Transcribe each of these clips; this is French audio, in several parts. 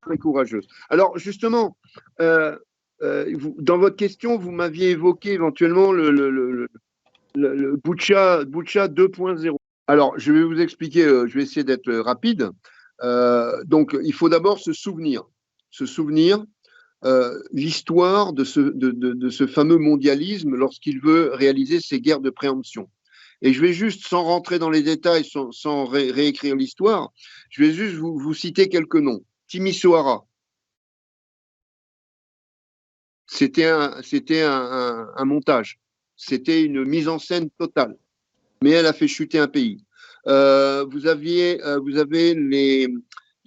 Très courageuse. Alors, justement, dans votre question, vous m'aviez évoqué éventuellement le Bucha 2.0. Alors, je vais vous expliquer, je vais essayer d'être rapide. Donc, il faut d'abord se souvenir l'histoire de ce fameux mondialisme lorsqu'il veut réaliser ses guerres de préemption. Et je vais juste, sans rentrer dans les détails, sans réécrire l'histoire, je vais juste vous citer quelques noms. Timisoara, c'était un montage, c'était une mise en scène totale, mais elle a fait chuter un pays. Vous avez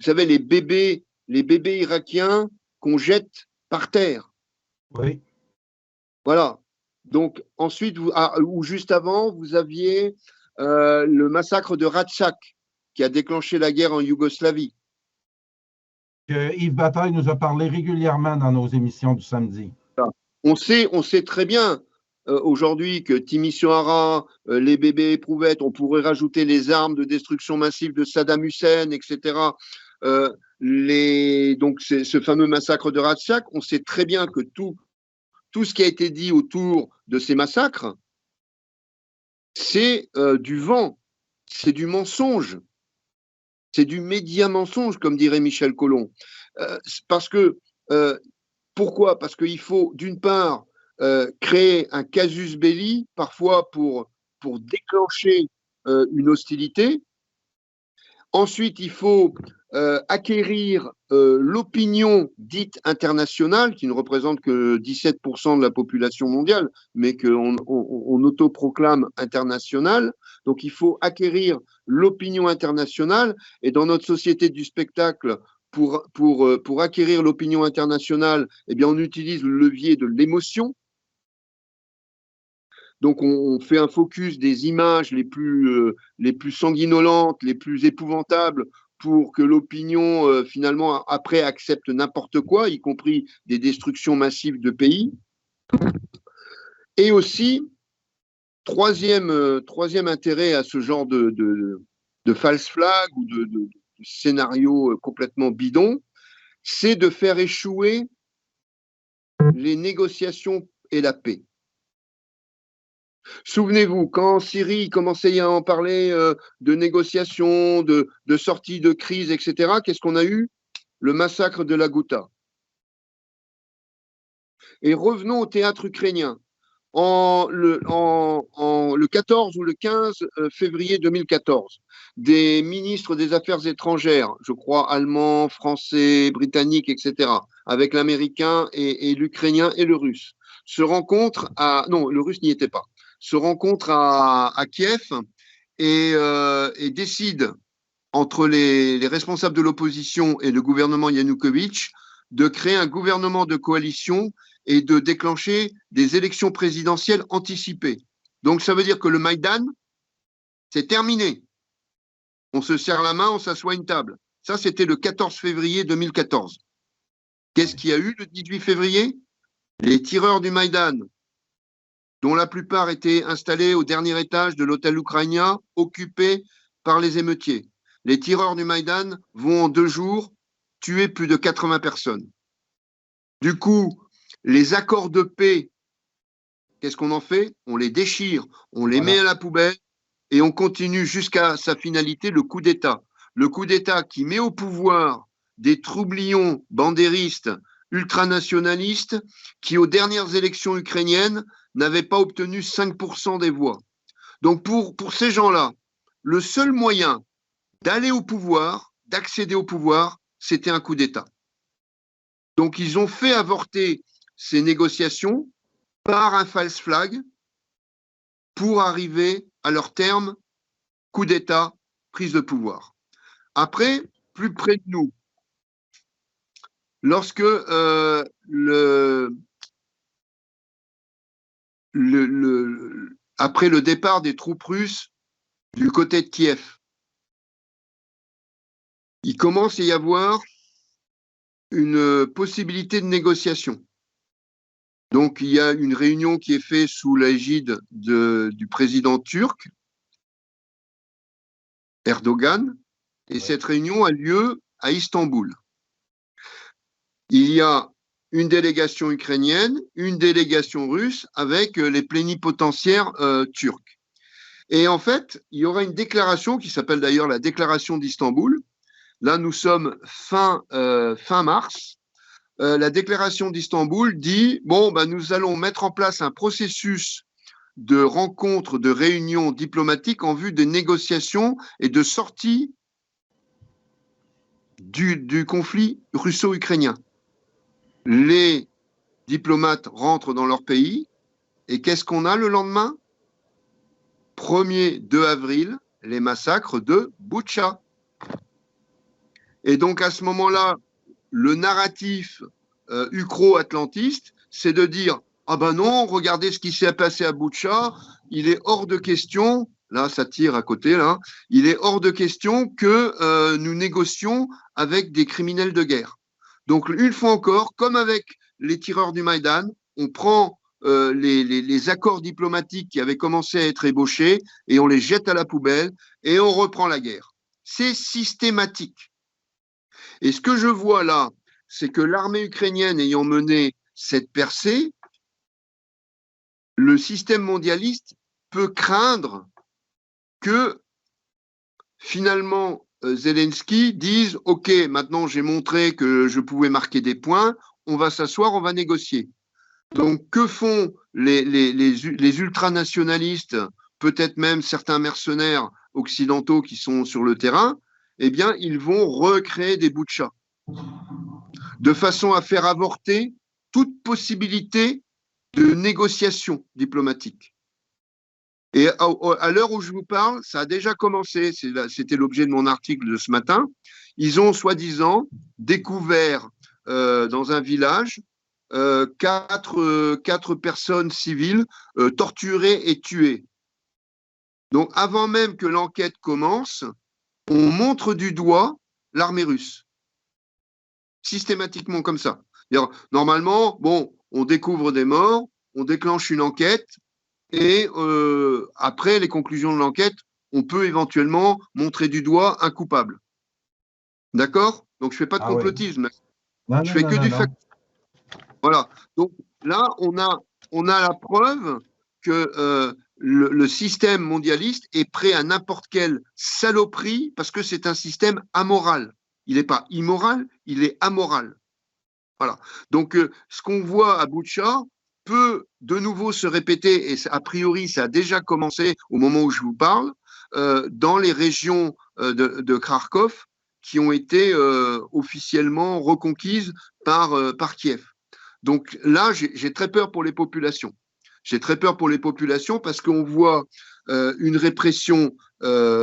les bébés irakiens qu'on jette par terre. Oui. Voilà. Donc ensuite, ou juste avant, vous aviez le massacre de Ratchak qui a déclenché la guerre en Yougoslavie. Yves Bataille nous a parlé régulièrement dans nos émissions du samedi. On sait très bien aujourd'hui que Timisoara, les bébés éprouvettes, on pourrait rajouter les armes de destruction massive de Saddam Hussein, etc. Donc ce fameux massacre de Ratchak, on sait très bien que tout ce qui a été dit autour de ces massacres, c'est du vent, c'est du mensonge, c'est du média mensonge, comme dirait Michel Collomb. Pourquoi ? Parce qu'il faut, d'une part, créer un casus belli, parfois pour déclencher une hostilité. Ensuite, il faut acquérir l'opinion dite internationale, qui ne représente que 17% de la population mondiale, mais qu'on autoproclame internationale. Donc, il faut acquérir l'opinion internationale. Et dans notre société du spectacle, pour acquérir l'opinion internationale, eh bien, on utilise le levier de l'émotion. Donc, on fait un focus des images les plus sanguinolentes, les plus épouvantables, pour que l'opinion, finalement, après, accepte n'importe quoi, y compris des destructions massives de pays. Et aussi, troisième intérêt à ce genre de false flag ou de scénario complètement bidon, c'est de faire échouer les négociations et la paix. Souvenez-vous, quand en Syrie, il commençait à en parler de négociations, de sortie de crise, etc., qu'est-ce qu'on a eu ? Le massacre de la Ghouta. Et revenons au théâtre ukrainien. Le 14 ou le 15 février 2014, des ministres des Affaires étrangères, je crois allemands, français, britanniques, etc., avec l'américain et l'ukrainien et le russe, se rencontrent non, le russe n'y était pas, se rencontrent à Kiev et décident, entre les responsables de l'opposition et le gouvernement Yanukovych, de créer un gouvernement de coalition et de déclencher des élections présidentielles anticipées. Donc ça veut dire que le Maïdan, c'est terminé. On se serre la main, on s'assoit à une table. Ça, c'était le 14 février 2014. Qu'est-ce qu'il y a eu le 18 février ? Les tireurs du Maïdan, dont la plupart étaient installés au dernier étage de l'hôtel ukrainien, occupé par les émeutiers. Les tireurs du Maïdan vont en 2 jours tuer plus de 80 personnes. Du coup, les accords de paix, qu'est-ce qu'on en fait ? On les déchire, on les met à la poubelle et on continue jusqu'à sa finalité, le coup d'État. Le coup d'État qui met au pouvoir des troublions bandéristes, ultranationalistes, qui aux dernières élections ukrainiennes n'avaient pas obtenu 5% des voix. Donc pour ces gens-là, le seul moyen d'aller au pouvoir, d'accéder au pouvoir, c'était un coup d'État. Donc, ils ont fait avorter ces négociations par un false flag pour arriver à leur terme, coup d'État, prise de pouvoir. Après, plus près de nous, lorsque après le départ des troupes russes du côté de Kiev, il commence à y avoir une possibilité de négociation. Donc, il y a une réunion qui est faite sous l'égide du président turc, Erdogan, et cette réunion a lieu à Istanbul. Il y a une délégation ukrainienne, une délégation russe avec les plénipotentiaires turcs. Et en fait, il y aura une déclaration qui s'appelle d'ailleurs la déclaration d'Istanbul. Là, nous sommes fin mars. La déclaration d'Istanbul dit, bon, ben, nous allons mettre en place un processus de rencontres, de réunions diplomatiques en vue de négociations et de sortie du conflit russo-ukrainien. Les diplomates rentrent dans leur pays et qu'est-ce qu'on a le lendemain ? 1er 2 avril, les massacres de Boutcha. Et donc à ce moment-là, le narratif ukro-atlantiste, c'est de dire « Ah ben non, regardez ce qui s'est passé à Boutcha, il est hors de question, là ça tire à côté, là, il est hors de question que nous négocions avec des criminels de guerre. » Donc une fois encore, comme avec les tireurs du Maïdan, on prend les accords diplomatiques qui avaient commencé à être ébauchés et on les jette à la poubelle et on reprend la guerre. C'est systématique. Et ce que je vois là, c'est que l'armée ukrainienne ayant mené cette percée, le système mondialiste peut craindre que finalement Zelensky dise « Ok, maintenant j'ai montré que je pouvais marquer des points, on va s'asseoir, on va négocier ». Donc que font les ultranationalistes, peut-être même certains mercenaires occidentaux qui sont sur le terrain? Eh bien, ils vont recréer des Boutcha, de façon à faire avorter toute possibilité de négociation diplomatique. Et à l'heure où je vous parle, ça a déjà commencé, c'était l'objet de mon article de ce matin, ils ont soi-disant découvert dans un village quatre personnes civiles torturées et tuées. Donc avant même que l'enquête commence, on montre du doigt l'armée russe. Systématiquement comme ça. Normalement, bon, on découvre des morts, on déclenche une enquête, et après les conclusions de l'enquête, on peut éventuellement montrer du doigt un coupable. D'accord? Donc je ne fais pas de complotisme. Ouais. Je fais que du fact. Voilà. Donc là, on a la preuve que le système mondialiste est prêt à n'importe quelle saloperie parce que c'est un système amoral. Il n'est pas immoral, il est amoral. Voilà. Donc, ce qu'on voit à Boutcha peut de nouveau se répéter, et a priori, ça a déjà commencé au moment où je vous parle, dans les régions de Kharkov qui ont été officiellement reconquises par Kiev. Donc là, j'ai très peur pour les populations. J'ai très peur pour les populations parce qu'on voit une répression,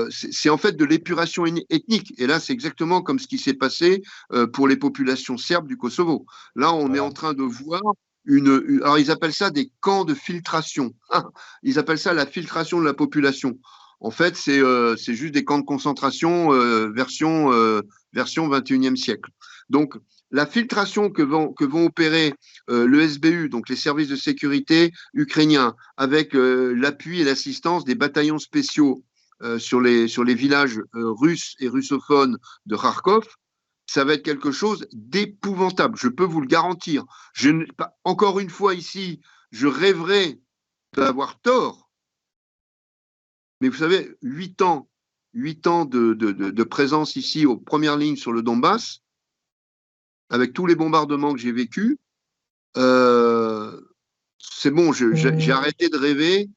c'est en fait de l'épuration ethnique. Et là, c'est exactement comme ce qui s'est passé pour les populations serbes du Kosovo. Là, on est en train de voir alors ils appellent ça des camps de filtration. Ils appellent ça la filtration de la population. En fait, c'est juste des camps de concentration version 21e siècle. Donc, la filtration que vont opérer le SBU, donc les services de sécurité ukrainiens, avec l'appui et l'assistance des bataillons spéciaux sur les villages russes et russophones de Kharkov, ça va être quelque chose d'épouvantable, je peux vous le garantir. Encore une fois ici, je rêverais d'avoir tort, mais vous savez, 8 ans de présence ici aux premières lignes sur le Donbass, avec tous les bombardements que j'ai vécus, c'est bon, j'ai arrêté de rêver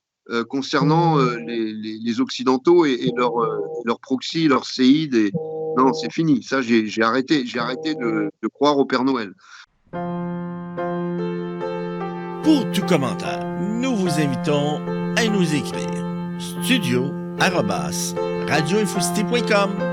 concernant les Occidentaux et leur proxy, leur séide. Non, c'est fini. Ça, j'ai arrêté de croire au Père Noël. Pour tout commentaire, nous vous invitons à nous écrire studio@radioinfocité.com.